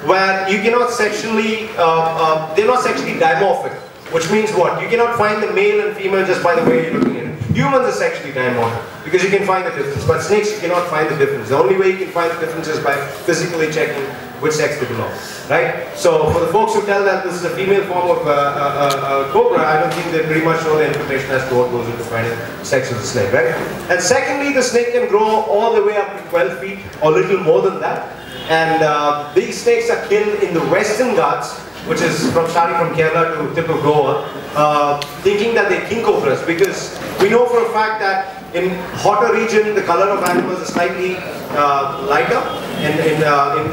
where you cannot sexually, they're not sexually dimorphic. Which means what? You cannot find the male and female just by the way you're looking at it. Humans are sexually dimorphic because you can find the difference, but snakes you cannot find the difference. The only way you can find the difference is by physically checking which sex they belong, right? So for the folks who tell that this is a female form of cobra, I don't think they pretty much know the information as to what goes into finding sex of the snake, right? And secondly, the snake can grow all the way up to 12 feet or a little more than that. And these snakes are killed in the Western Ghats, which is starting from Kerala to tip of Goa, thinking that they're king cobras, because we know for a fact that in hotter region the color of animals is slightly lighter, and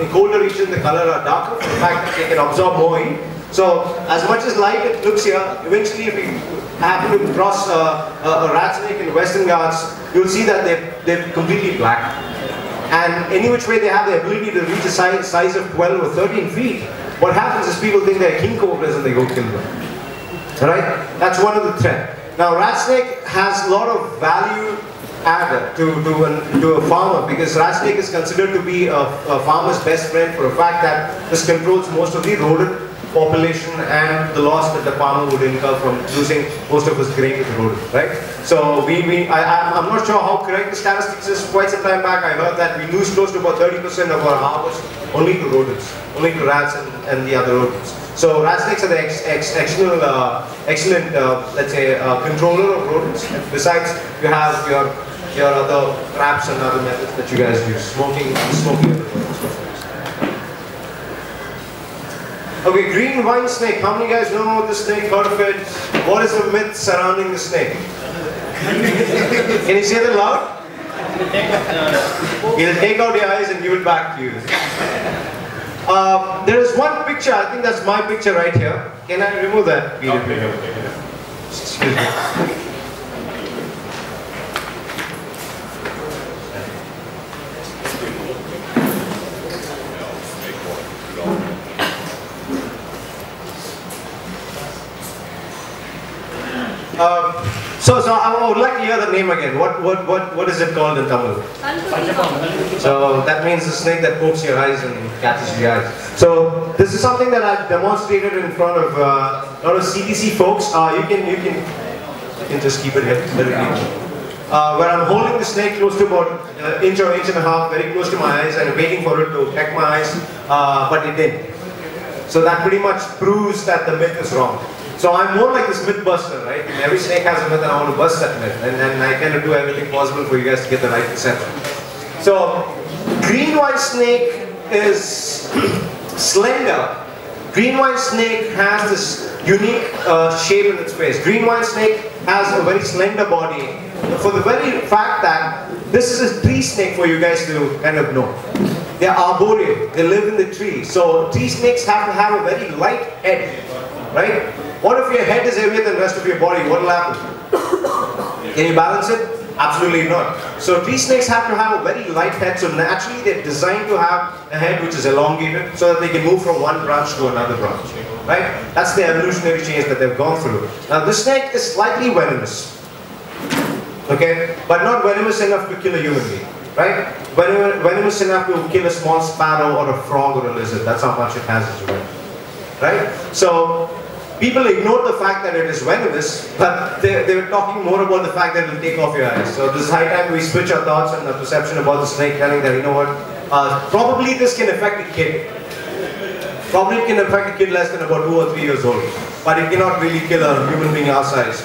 in colder region the color are darker, for the fact that they can absorb more heat. So as much as light it looks here, eventually if we happen to cross a rat snake in the Western Ghats, you'll see that they're completely black. And any which way they have the ability to reach a size of 12 or 13 feet, what happens is people think they're king cobras and they go kill them. Right? That's one of the threats. Now rat snake has a lot of value added to a farmer, because rat snake is considered to be a farmer's best friend for a fact that this controls most of the rodent population and the loss that the farmer would incur from losing most of his grain to the rodent, right? So I'm not sure how correct the statistics is. Quite some time back I heard that we lose close to about 30% of our harvest only to rodents, only to rats and the other rodents. So rat snakes are the excellent, let's say, controller of rodents. And besides, you have your other traps and other methods that you guys use, smoking other rodents. Okay, green vine snake. How many guys know about the snake? Heard of it? What is the myth surrounding the snake? Can you say that loud? He'll take out your eyes and give it back to you. There is one picture, I think that's my picture right here. Can I remove that? Excuse me. So I would like to hear the name again. What is it called in Tamil? So that means the snake that pokes your eyes and catches your eyes. So this is something that I've demonstrated in front of a lot of CTC folks. You can just keep it here. Where I'm holding the snake close to about an inch or inch and a half, very close to my eyes, and waiting for it to peck my eyes, but it didn't. So that pretty much proves that the myth is wrong. So I'm more like this myth buster, right? Every snake has a myth and I want to bust that myth. And I kind of do everything possible for you guys to get the right perception. So, green white snake is slender. Green white snake has this unique shape in its face. Green white snake has a very slender body. For the very fact that this is a tree snake for you guys to kind of know. They are arboreal. They live in the tree. So tree snakes have to have a very light head, right? What if your head is heavier than the rest of your body? What will happen? Can you balance it? Absolutely not. So tree snakes have to have a very light head, so naturally they're designed to have a head which is elongated so that they can move from one branch to another branch. Right? That's the evolutionary change that they've gone through. Now this snake is slightly venomous. Okay? But not venomous enough to kill a human being. Right? Venomous enough to kill a small sparrow or a frog or a lizard. That's how much it has as well. Right? So people ignore the fact that it is venomous, but they were talking more about the fact that it will take off your eyes. So this is high time we switch our thoughts and our perception about the snake, telling that, you know what, probably this can affect a kid. Probably it can affect a kid less than about 2 or 3 years old. But it cannot really kill a human being our size.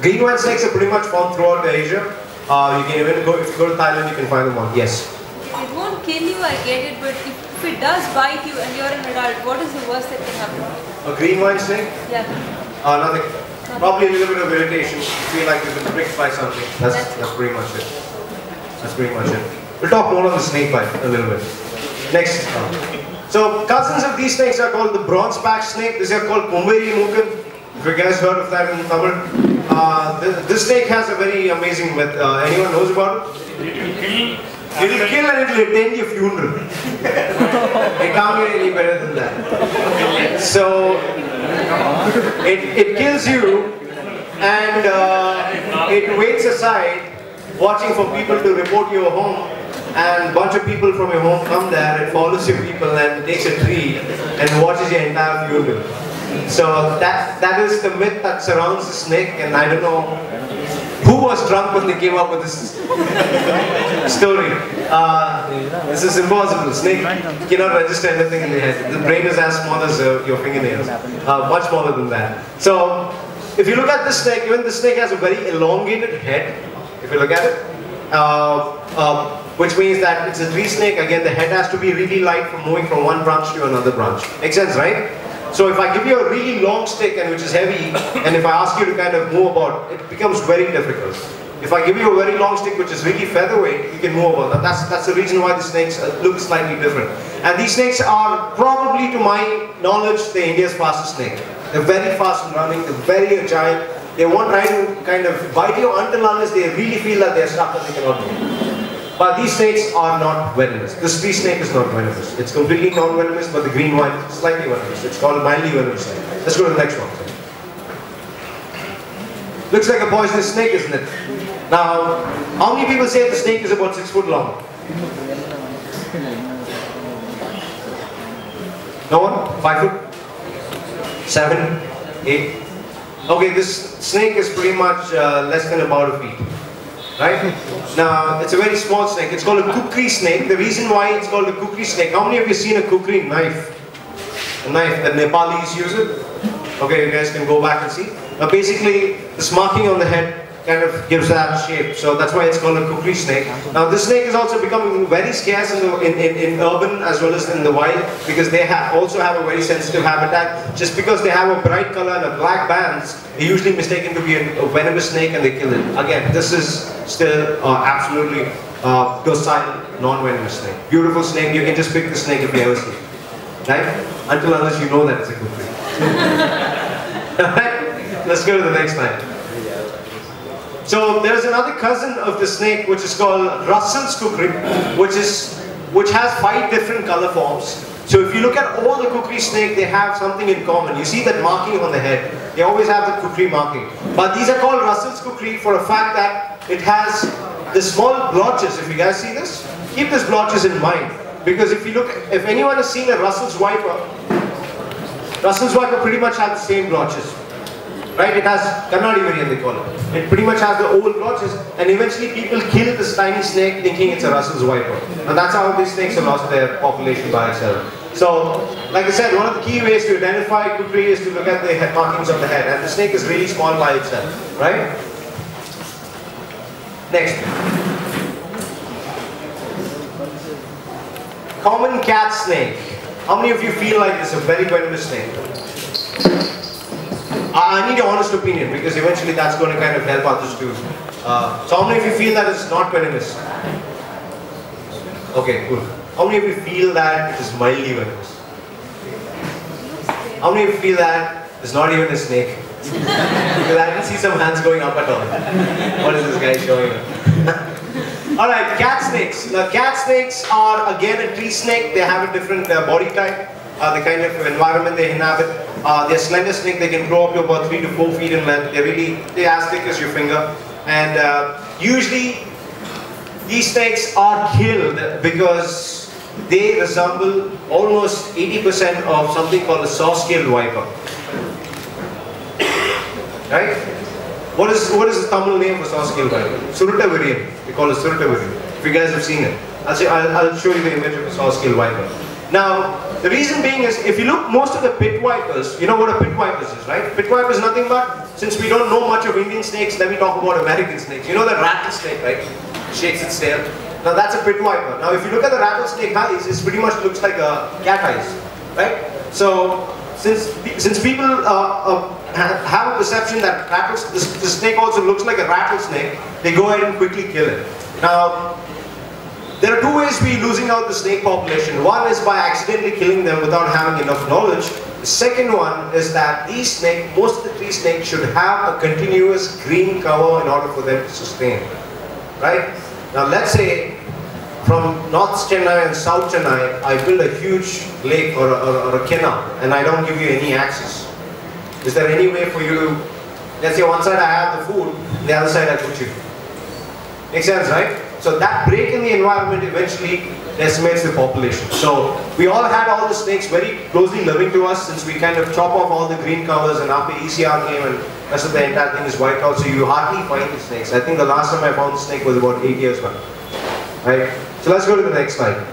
Green white snakes are pretty much found throughout Asia. You can even go, if you go to Thailand, you can find them on. Yes? It won't kill you, I get it, but if it does bite you and you're an adult, what is the worst that can happen? A green white snake? Yeah. Nothing. Probably a little bit of irritation. You feel like you've been pricked by something. That's pretty much it. That's pretty much it. We'll talk more on the snake bite a little bit. Next. So cousins of these snakes are called the bronze patch snake. These are called Pomberi Mukan. If you guys heard of that in Tamil. This snake has a very amazing myth. Anyone knows about it? It will kill and it will attend your funeral. It can't get any better than that. So, it kills you and it waits aside, watching for people to report your home and a bunch of people from your home come there, it follows your people and takes a tree and watches your entire funeral. So that is the myth that surrounds the snake, and I don't know who was drunk when they came up with this story. This is impossible. Snake cannot register anything in the head. The brain is as small as your fingernails, much smaller than that. So if you look at this snake, even the snake has a very elongated head. If you look at it, which means that it's a tree snake. Again, the head has to be really light from moving from one branch to another branch. Makes sense, right? So if I give you a really long stick and which is heavy, and if I ask you to kind of move about, it becomes very difficult. If I give you a very long stick which is really featherweight, you can move about. That's the reason why the snakes look slightly different. And these snakes are probably, to my knowledge, the India's fastest snake. They're very fast in running, they're very agile. They won't try to kind of bite you unless they really feel that they're stuck and they cannot move. But these snakes are not venomous. This tree snake is not venomous. It's completely non-venomous, but the green one is slightly venomous. It's called a mildly venomous snake. Let's go to the next one. Looks like a poisonous snake, isn't it? Now, how many people say the snake is about 6 foot long? No one? 5 foot? 7? 8? Okay, this snake is pretty much less than about a feet. Right? Now, it's a very small snake. It's called a kukri snake. The reason why it's called a kukri snake, how many of you seen a kukri knife? A knife that Nepalis use it? Okay, you guys can go back and see. Now basically, this marking on the head kind of gives that shape. So that's why it's called a kukri snake. Now this snake is also becoming very scarce in urban as well as in the wild, because they also have a very sensitive habitat. Just because they have a bright color and a black bands, they're usually mistaken to be a venomous snake and they kill it. Again, this is still absolutely docile, non-venomous snake. Beautiful snake. You can just pick the snake if you ever see it. Right? Until unless you know that it's a kukri. Alright? Let's go to the next slide. So there is another cousin of the snake which is called Russell's kukri, which has 5 different color forms. So if you look at all the kukri snake, they have something in common. You see that marking on the head. They always have the kukri marking. But these are called Russell's kukri for a fact that it has the small blotches. If you guys see this, keep these blotches in mind. Because if you look, if anyone has seen a Russell's viper pretty much has the same blotches. Right? It has Kannadi variant, they call it. It pretty much has the old blotches, and eventually people kill this tiny snake thinking it's a Russell's viper. And that's how these snakes have lost their population by itself. So, like I said, one of the key ways to identify kukri is to look at the head markings of the head, and the snake is really small by itself. Right? Next. Common cat snake. How many of you feel like it's a very venomous snake? I need your honest opinion, because eventually that's going to kind of help others too. So how many of you feel that it's not venomous? Okay, cool. How many of you feel that it is mildly venomous? How many of you feel that it's not even a snake? Because I didn't see some hands going up at all. What is this guy showing? Alright, cat snakes. Now cat snakes are again a tree snake. They have a different body type. The kind of environment they inhabit. They're slender snake. They can grow up to about 3 to 4 feet in length. They're as thick as your finger. And usually these snakes are killed because they resemble almost 80% of something called a saw-scaled viper. Right? What is the Tamil name for saw-scaled viper? Surutavirian. We call it Surutavirian. If you guys have seen it, I'll show you the image of a saw-scaled viper. Now, the reason being is, if you look, most of the pit vipers, you know what a pit viper is, right? Pit viper is nothing but, since we don't know much of Indian snakes, let me talk about American snakes. You know the rattlesnake, right? It shakes its tail. Now that's a pit viper. Now if you look at the rattlesnake eyes, it pretty much looks like a cat eyes, right? So, since people have a perception that the snake also looks like a rattlesnake, they go ahead and quickly kill it. Now, there are 2 ways we're losing out the snake population. One is by accidentally killing them without having enough knowledge. The second one is that most of the tree snakes should have a continuous green cover in order for them to sustain. Right? Now let's say from North Chennai and South Chennai, I build a huge lake or a canal and I don't give you any access. Is there any way for you to, let's say one side I have the food, the other side I put you. Makes sense, right? So that break in the environment eventually decimates the population. So we all had all the snakes very closely living to us since we kind of chop off all the green covers, and after ECR came and rest of the entire thing is wiped out, so you hardly find the snakes. I think the last time I found the snake was about 8 years back. Right? So let's go to the next slide.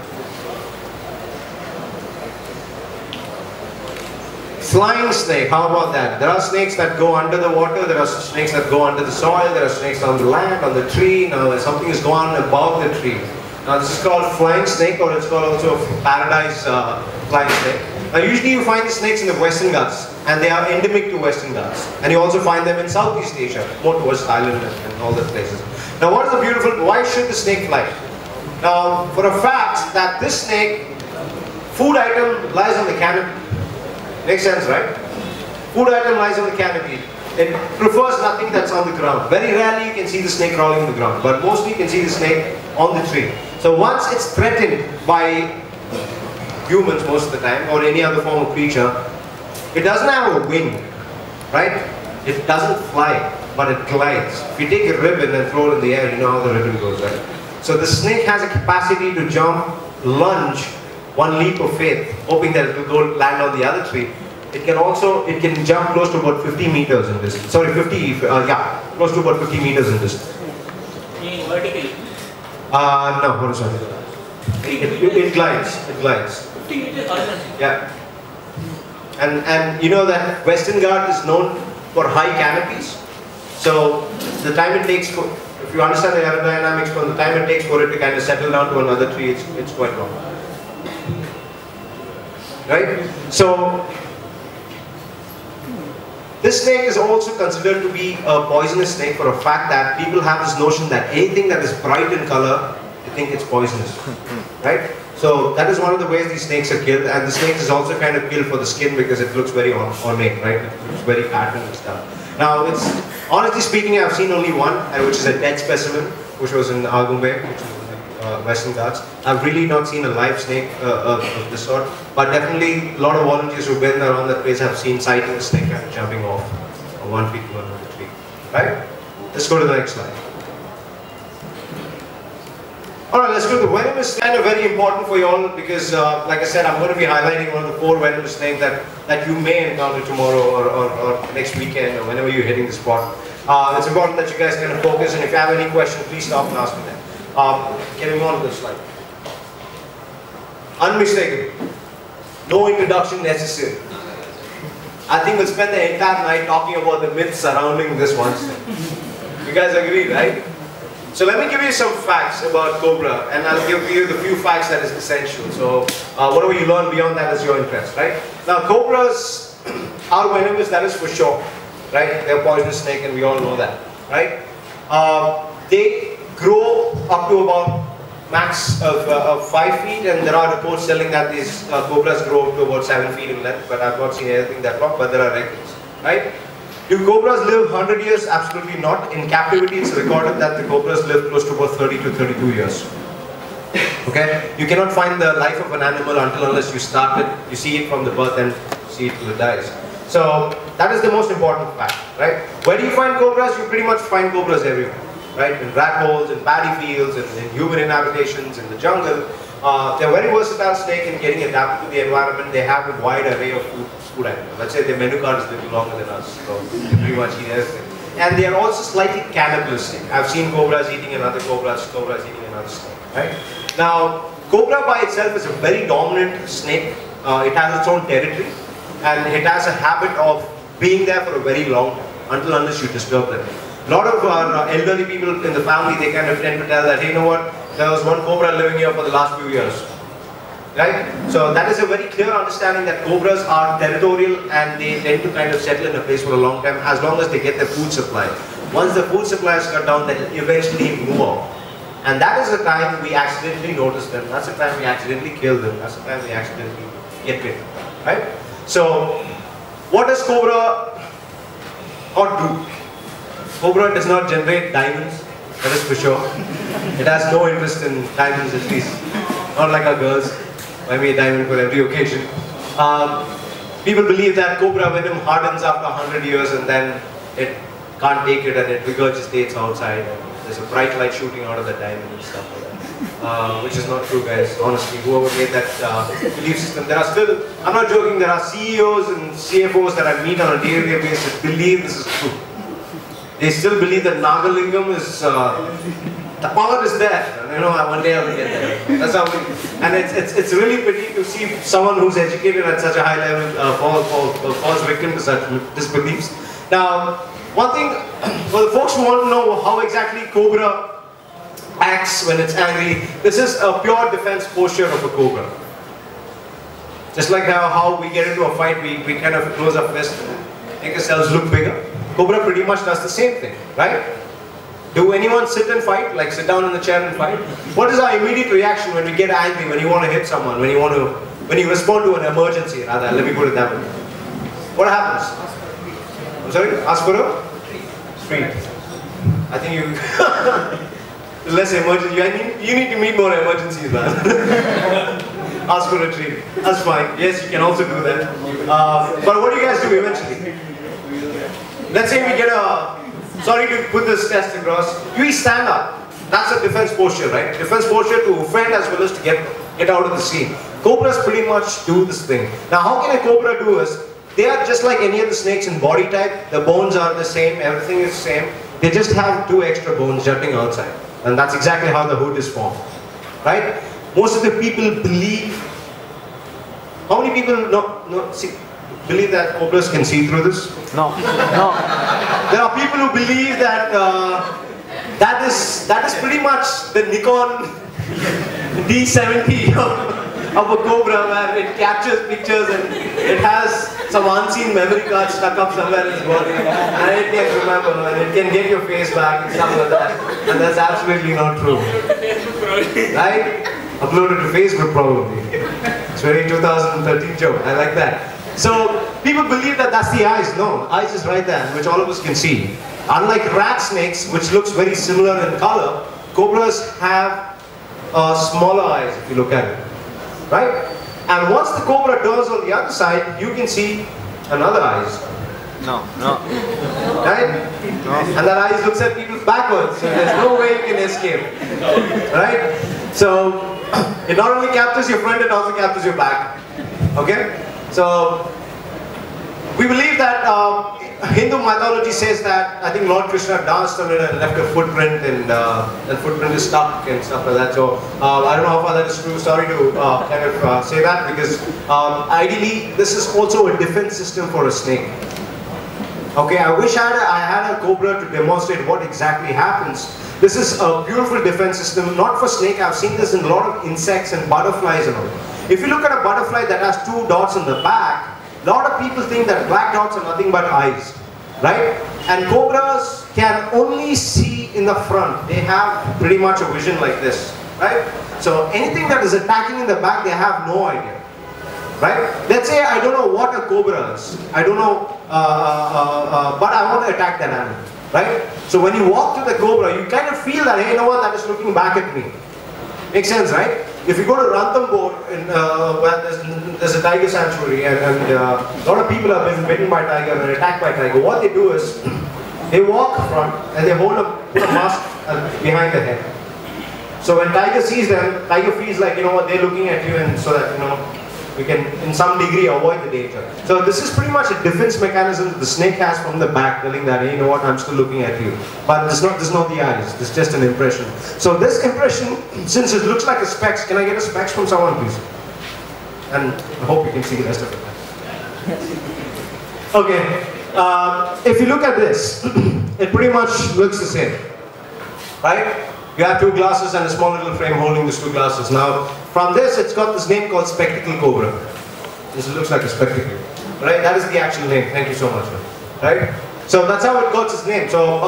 Flying snake, how about that? There are snakes that go under the water, there are snakes that go under the soil, there are snakes on the land, on the tree. Now something is going on above the tree. Now this is called flying snake, or it's called also paradise flying snake. Now usually you find the snakes in the Western Ghats, and they are endemic to Western Ghats. And you also find them in Southeast Asia, more towards Thailand and all those places. Now what is the beautiful, why should the snake fly? Now for a fact that this snake, food item lies on the canopy. Makes sense, right? Food item lies on the canopy. It prefers nothing that's on the ground. Very rarely you can see the snake crawling on the ground, but mostly you can see the snake on the tree. So once it's threatened by humans most of the time, or any other form of creature, it doesn't have a wing, right? It doesn't fly, but it glides. If you take a ribbon and throw it in the air, you know how the ribbon goes, right? So the snake has a capacity to jump, lunge, one leap of faith, hoping that it will go land on the other tree. It can jump close to about 50 meters in distance. Sorry, close to about 50 meters in distance. Vertically? No, horizontally. It glides. 50 meters horizontally? Yeah. And you know that Western Ghats is known for high canopies. So the time it takes for, if you understand the aerodynamics, from the time it takes for it to kind of settle down to another tree, it's quite long. Right? So this snake is also considered to be a poisonous snake for a fact that people have this notion that anything that is bright in color, they think it's poisonous. Right? So that is one of the ways these snakes are killed, and the snake is also kind of killed for the skin because it looks very ornate, right? It looks very patterned and stuff. Now, it's honestly speaking, I've seen only one, which is a dead specimen, which was in Agumbe, which is Western Ghats. I've really not seen a live snake of this sort, but definitely a lot of volunteers who've been around that place have seen sighting a snake kind of jumping off 1 feet to another tree. Right? Let's go to the next slide. Alright, let's go to the venom is kind of very important for you all because, like I said, I'm going to be highlighting one of the 4 venomous snakes that you may encounter tomorrow or next weekend or whenever you're hitting the spot. It's important that you guys kind of focus, and if you have any questions, please stop and ask me them. Can we move on to this slide? Unmistakable. No introduction necessary. I think we'll spend the entire night talking about the myths surrounding this one snake. You guys agree, right? So let me give you some facts about cobra, and I'll give you the few facts that is essential. So whatever you learn beyond that is your interest, right? Now cobras are venomous, that is for sure, right? They're a poisonous snake, and we all know that, right? They grow up to about max of 5 feet, and there are reports telling that these cobras grow up to about 7 feet in length, but I've not seen anything that long, but there are records, right? Do cobras live 100 years? Absolutely not. In captivity, it's recorded that the cobras live close to about 30 to 32 years. Okay? You cannot find the life of an animal unless you start it, you see it from the birth and see it till it dies. So, that is the most important fact, right? Where do you find cobras? You pretty much find cobras everywhere, right? In rat holes, in paddy fields, in human inhabitations, in the jungle. They're very versatile snake in getting adapted to the environment. They have a wide array of food items. Let's say their menu card is a little longer than us, so they pretty much eat everything. And they are also slightly cannibalistic. I've seen cobras eating another cobras eating another snake, right? Now, cobra by itself is a very dominant snake. It has its own territory, and it has a habit of being there for a very long time, unless you disturb them. A lot of our elderly people in the family, they kind of tend to tell that, hey, you know what, there was one cobra living here for the last few years. Right? So that is a very clear understanding that cobras are territorial and they tend to kind of settle in a place for a long time as long as they get their food supply. Once the food supply is cut down, they'll eventually move out. And that is the time we accidentally notice them. That's the time we accidentally kill them. That's the time we accidentally get bitten. Right? So, what does cobra not do? Cobra does not generate diamonds, that is for sure. It has no interest in diamonds, at least. Not like our girls. Buy me a diamond for every occasion. People believe that cobra venom hardens after 100 years and then it can't take it and it regurgitates outside. there's a bright light shooting out of the diamond and stuff like that. Which is not true, guys. Honestly, whoever made that belief system, there are still, I'm not joking, there are CEOs and CFOs that I meet on a daily basis that believe this is true. They still believe that Nagalingam is, the power is there. You know, one day I will get there. That's how we, and it's really pity to see someone who's educated at such a high level falls victim to such disbeliefs. Now, one thing, for the folks who want to know how exactly Cobra acts when it's angry, this is a pure defense posture of a cobra. Just like how we get into a fight, we kind of close our fist, make ourselves look bigger. Cobra pretty much does the same thing, right? Do anyone sit and fight, like sit down in the chair and fight? What is our immediate reaction when we get angry, when you want to hit someone, when you respond to an emergency, rather, let me put it that way. What happens? I'm sorry, ask for a treat. I think you less emergency. You need to meet more emergencies, man. Ask for a treat. That's fine. Yes, you can also do that. But what do you guys do eventually? Let's say we get a, sorry to put this test across, we stand up. That's a defense posture, right? Defense posture to offend as well as to get out of the scene. Cobras pretty much do this thing. Now how can a cobra do this? They are just like any of the snakes in body type. The bones are the same, everything is the same. They just have 2 extra bones jutting outside. And that's exactly how the hood is formed, right? Most of the people believe, how many people believe that cobras can see through this? No. There are people who believe that that is pretty much the Nikon D70 of a cobra, where it captures pictures and it has some unseen memory card stuck up somewhere in its body, and it can remember and it can get your face back and stuff like that. And that's absolutely not true. Right? Uploaded to Facebook probably. It's very 2013 joke. I like that. So people believe that that's the eyes. No, eyes is right there, which all of us can see. Unlike rat snakes, which looks very similar in color, cobras have smaller eyes if you look at it. Right? And once the cobra turns on the other side, you can see another eyes. No. Right? No. And that eyes looks at people backwards, so there's no way you can escape. Right? So it not only captures your front, it also captures your back. Okay? So we believe that Hindu mythology says that I think Lord Krishna danced on it and left a footprint, and that footprint is stuck and stuff like that. So I don't know how far that is true. Sorry to kind of say that, because ideally this is also a defense system for a snake. Okay, I wish I had a cobra to demonstrate what exactly happens. This is a beautiful defense system, not for snake. I've seen this in a lot of insects and butterflies and all. If you look at a butterfly that has 2 dots on the back, a lot of people think that black dots are nothing but eyes, right? And cobras can only see in the front. They have pretty much a vision like this, right? So anything that is attacking in the back, they have no idea, right? Let's say I don't know what a cobra is. I don't know, but I want to attack that animal, right? So when you walk to the cobra, you kind of feel that, hey, you know what, that is looking back at me. Makes sense, right? If you go to Ranthambore, where there's a tiger sanctuary, and a lot of people have been bitten by tiger and attacked by tiger, what they do is, they walk front and they put a mask behind the head. So when tiger sees them, tiger feels like, you know what, they're looking at you, and so that, you know, we can, in some degree, avoid the danger. So this is pretty much a defense mechanism that the snake has from the back, telling that, hey, you know what, I'm still looking at you. But this is not the eyes, this is just an impression. So this impression, since it looks like a specs, can I get a specs from someone, please? And I hope you can see the rest of it. Okay, if you look at this, it pretty much looks the same, right? You have 2 glasses and a small little frame holding these 2 glasses. Now, from this, it's got this name called spectacle cobra. This looks like a spectacle, right? That is the actual name. Thank you so much, right? So that's how it got its name. So,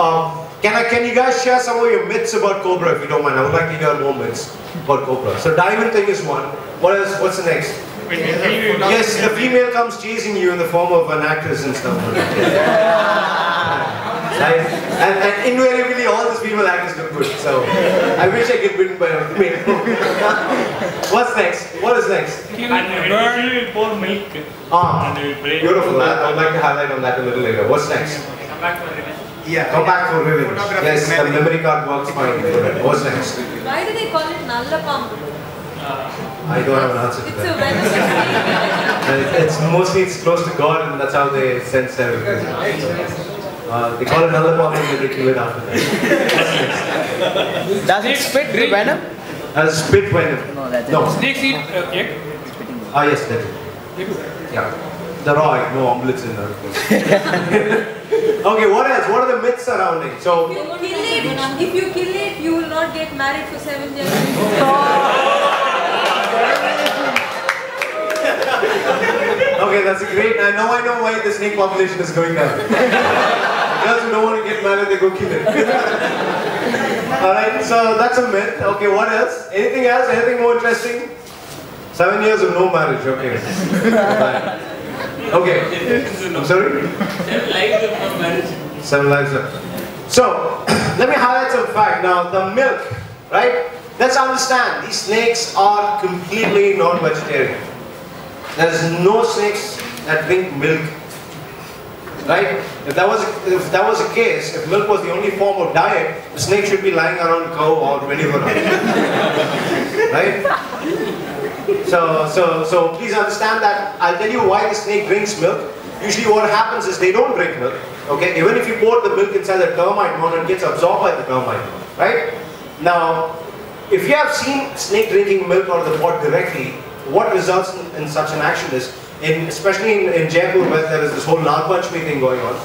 can you guys share some of your myths about cobra, if you don't mind? I would like to hear more myths about cobra. So, diamond thing is one. What's the next? Yes, the female comes chasing you in the form of an actress and stuff. Right? And invariably all these female actors look good. So I wish I get bitten by a female. What's next? What is next? And bird will pour milk. Ah, And it will break. beautiful. I'd like to highlight on that a little later. What's next? Come back for the revenge. Yeah. Come back for revenge. Photography Yes, the memory. memory card works fine. What's next? Why do they call it Nallapambu? I don't have an answer to It's a that. venomous snake. It's mostly close to God, and that's how they sense everything. They call it another bomb and they kill it after that. Does it spit the venom? Spit venom. No, that's No. Snakes eat egg. Ah, yes, they do. They do. Yeah. The raw egg, no omelets in there. Okay, what else? What are the myths surrounding? So, If you kill it, you will not get married for 7 years. okay, that's a great. I know why the snake population is going down. Girls who don't want to get married, they go kill it. Alright, so that's a myth. Okay, what else? Anything else? Anything more interesting? 7 years of no marriage, okay. Okay. I'm sorry? 7 lives of no marriage. 7 lives of. So, let me highlight some fact. Now, the milk, right? Let's understand, these snakes are completely non-vegetarian. There's no snakes that drink milk. Right? If that was the case, if milk was the only form of diet, the snake should be lying around cow or 24 hours. Right? So please understand that I'll tell you why the snake drinks milk. Usually what happens is they don't drink milk. Okay? Even if you pour the milk inside the termite mound, it gets absorbed by the termite mound. Right? Now, if you have seen snake drinking milk out of the pot directly, what results in such an action is, especially in Jaipur where there is this whole Nagpanchami thing going on,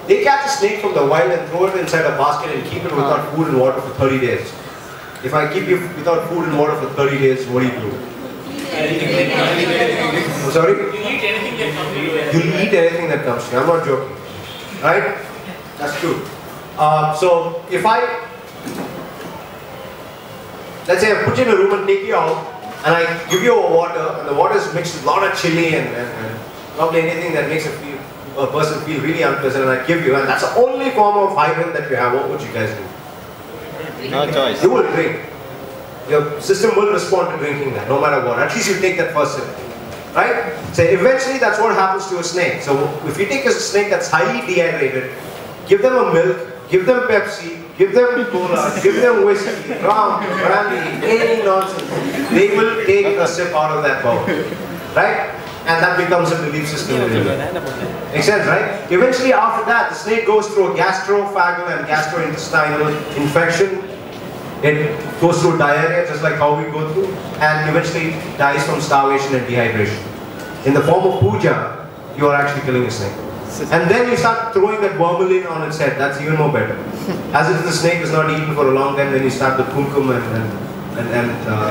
they catch a snake from the wild and throw it inside a basket and keep it without food and water for 30 days. If I keep you without food and water for 30 days, what do you do? I'm sorry? You eat anything that comes to you. You'll eat anything that comes to you. I'm not joking. Right? That's true. So if let's say I put you in a room and take you out, and I give you a water, and the water is mixed with a lot of chili and probably anything that makes a person feel really unpleasant, and I give you, and that's the only form of hygiene that you have, what would you guys do? No choice. You will drink. Your system will respond to drinking that, no matter what. At least you take that first sip. Right? So eventually that's what happens to a snake. So if you take a snake that's highly dehydrated, give them a milk, give them Pepsi, give them cola, give them whiskey, rum, brandy, any nonsense. They will take a sip out of that bowl. Right? And that becomes a belief system. Makes sense, right? Eventually after that, the snake goes through a gastrophageal and gastrointestinal infection. It goes through diarrhea, just like how we go through, and eventually dies from starvation and dehydration. In the form of puja, you are actually killing a snake. And then you start throwing that vermilion on its head. That's even more better. As if the snake is not eaten for a long time, then you start the kumkum and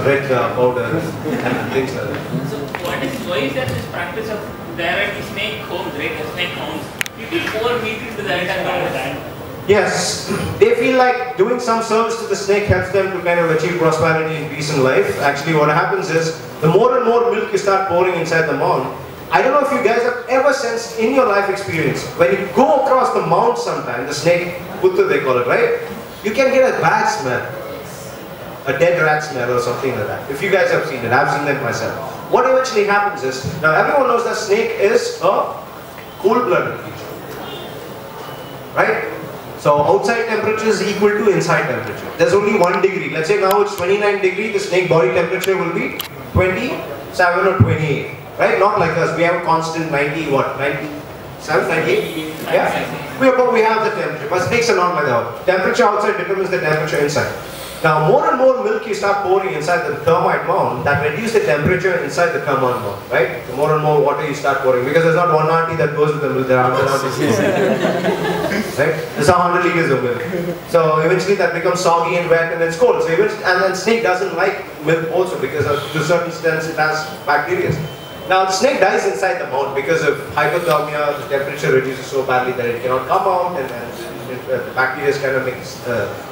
red powder and things like that. So why is there this practice of there are these snake homes, right? The snake homes. People pour meat into the entire. Yes, they feel like doing some service to the snake helps them to kind of achieve prosperity and peace in life. Actually what happens is, the more and more milk you start pouring inside the mound, I don't know if you guys have ever sensed in your life experience, when you go across the mound sometime, the snake, puttu they call it, right? You can get a bad smell. A dead rat smell or something like that. If you guys have seen it, I've seen them myself. What eventually happens is, now everyone knows that snake is a cold-blooded creature. Right? So outside temperature is equal to inside temperature. There's only 1 degree. Let's say now it's 29 degree, the snake body temperature will be 27 or 28. Right? Not like us. We have a constant 90, what? 97, 98? Yeah? We have the temperature. But snakes are not like that. Temperature outside determines the temperature inside. Now more and more milk you start pouring inside the termite mound, that reduces the temperature inside the termite mound, right? The more and more water you start pouring, because there's not one auntie that goes with the milk, there are 100 aunties. Right? There's 100 liters of milk. So eventually that becomes soggy and wet and it's cold. So eventually, and then snake doesn't like milk also because to a certain extent it has bacteria. Now the snake dies inside the mound because of hypothermia, the temperature reduces so badly that it cannot come out and the bacteria kind of makes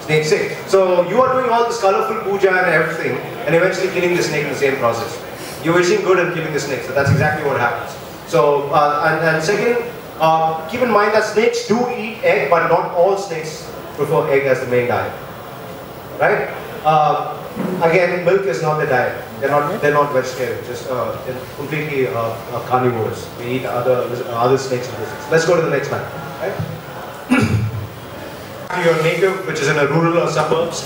snake sick. So you are doing all this colorful puja and everything and eventually killing the snake in the same process. You're wishing good and killing the snake, so that's exactly what happens. So, and second, keep in mind that snakes do eat egg, but not all snakes prefer egg as the main diet. Right? Again, milk is not the diet. They're not vegetarian, just they're completely carnivores. They eat other snakes and lizards. Let's go to the next one. Right? to your native, which is in a rural or suburbs,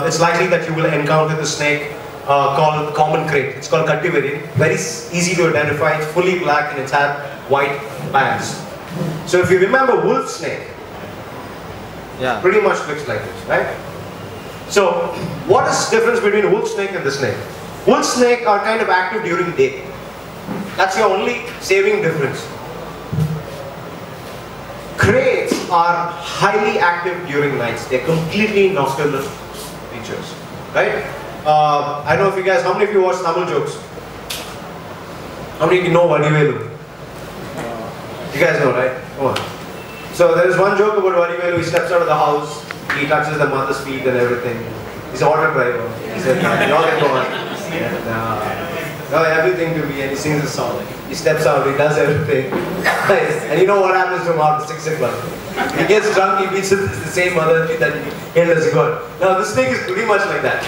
it's likely that you will encounter the snake called common krait. It's called Kattiveri. Very easy to identify. It's fully black and it's had white bands. So if you remember wolf snake, Yeah. pretty much looks like this, right? So what is the difference between wolf snake and the snake? Wolf snake are kind of active during day. That's your only saving difference. Kraits are highly active during nights. They're completely nocturnal creatures, right? I don't know if you guys, how many of you watch Tamil jokes? How many of you know Vadivelu? You guys know, right? Come on. So there is one joke about Vadivelu. He steps out of the house, he touches the mother's feet and everything. He's an auto driver. He said, y'all can go on. Everything to be, and he sings a song. He steps out, he does everything. And you know what happens to him after 6 o'clock? He gets drunk, he beats the same mother that he held as God. Now this snake is pretty much like that.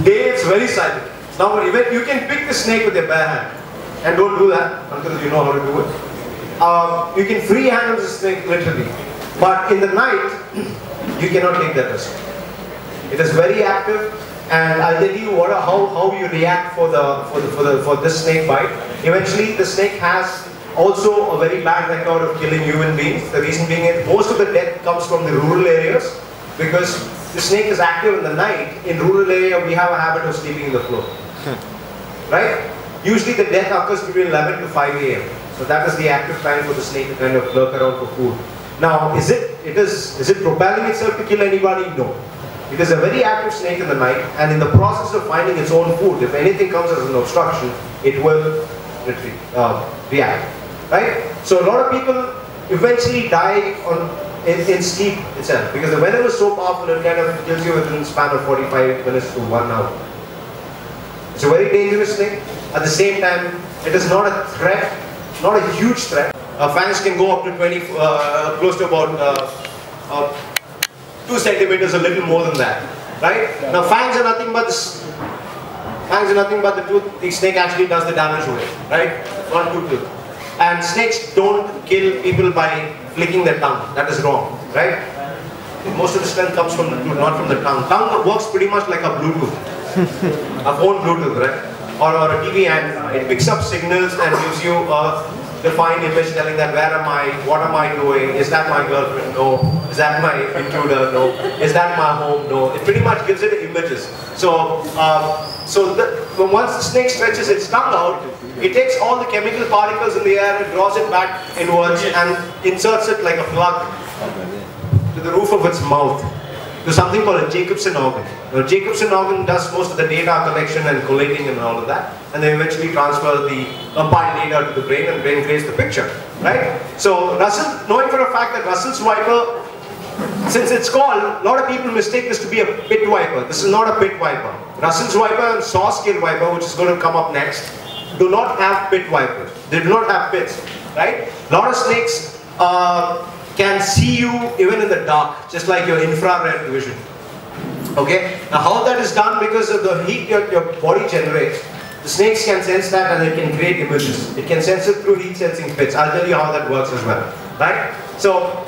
Day it's very silent. Now even you can pick the snake with your bare hand. And don't do that until you know how to do it. You can free hand the snake literally. But in the night, you cannot take that risk. It is very active. And I'll tell you how you react for this snake bite. Eventually, the snake has also a very bad record of killing human beings. The reason being is most of the death comes from the rural areas because the snake is active in the night. In rural area, we have a habit of sleeping in the floor, right? Usually, the death occurs between 11 to 5 a.m. So that is the active time for the snake to kind of lurk around for food. Now, is it propelling itself to kill anybody? No. It is a very active snake in the night, and in the process of finding its own food, if anything comes as an obstruction, it will react, right? So a lot of people eventually die in sleep itself, because the venom is so powerful it kind of kills you within a span of 45 minutes to 1 hour. It's a very dangerous snake. At the same time, it is not a threat, not a huge threat. Fangs can go up to close to about 2 centimeters, a little more than that, right? Now fangs are nothing but the tooth. The snake actually does the damage with it, right? Not tooth. And snakes don't kill people by flicking their tongue. That is wrong, right? Most of the strength comes from the tooth, not from the tongue. Tongue works pretty much like a Bluetooth, a phone Bluetooth, right? Or a TV antenna. It picks up signals and gives you a defined image telling that where am I, what am I doing, is that my girlfriend? No. Is that my intruder? No. Is that my home? No. It pretty much gives it images. So, once the snake stretches its tongue out, it takes all the chemical particles in the air and draws it back inwards and inserts it like a plug to the roof of its mouth, to something called a Jacobson organ. The Jacobson organ does most of the data collection and collating and all of that, and they eventually transfer the compiled data to the brain, and brain creates the picture, right? So Russell, knowing for a fact that Russell's viper, since it's called, a lot of people mistake this to be a pit viper. This is not a pit viper. Russell's viper and saw-scale viper, which is going to come up next, do not have pit vipers. They do not have pits, right? A lot of snakes can see you even in the dark, just like your infrared vision. Okay? Now how that is done, because of the heat your body generates, the snakes can sense that and it can create images. It can sense it through heat sensing pits. I'll tell you how that works as well, right? So,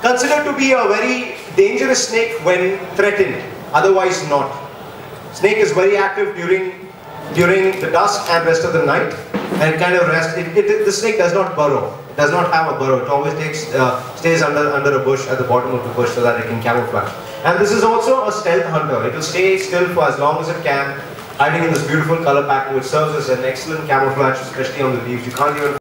considered to be a very dangerous snake when threatened, otherwise not. Snake is very active during the dusk and rest of the night, and kind of rests. The snake does not burrow. It does not have a burrow. It always stays under a bush, at the bottom of the bush, so that it can camouflage. And this is also a stealth hunter. It will stay still for as long as it can, hiding in this beautiful color pattern, which serves as an excellent camouflage, especially on the leaves. You can't even